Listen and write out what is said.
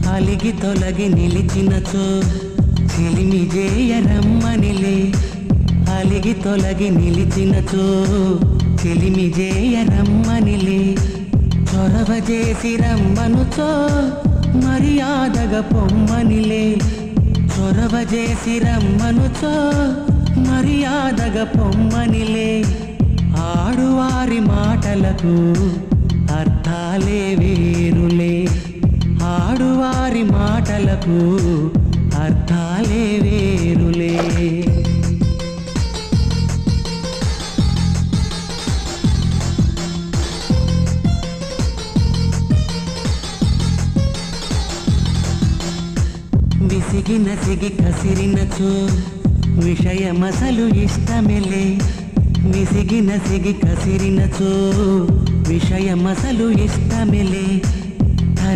అలిగి తొలగి నిలిచినచో చెలిమి జేయరమ్మనిలే. అలిగి తొలగి నిలిచినచో చెలిమి జేయరమ్మనిలే. చొరవ చేసి రమ్మనుచో మర్యాదగా పొమ్మనిలే. చొరవ చేసి రమ్మనుచో మర్యాదగా పొమ్మనిలే. ఆడువారి మాటలకు అర్థాలే వేరులే. ఆడువారి మాటలకు అర్థాలే వేరులే. విసిగి నసిగి కసిరినచో విషయమసలు ఇష్టమెలే. విసిగి నసిగి కసిరినచో విషయమసలు ఇష్టమెలే.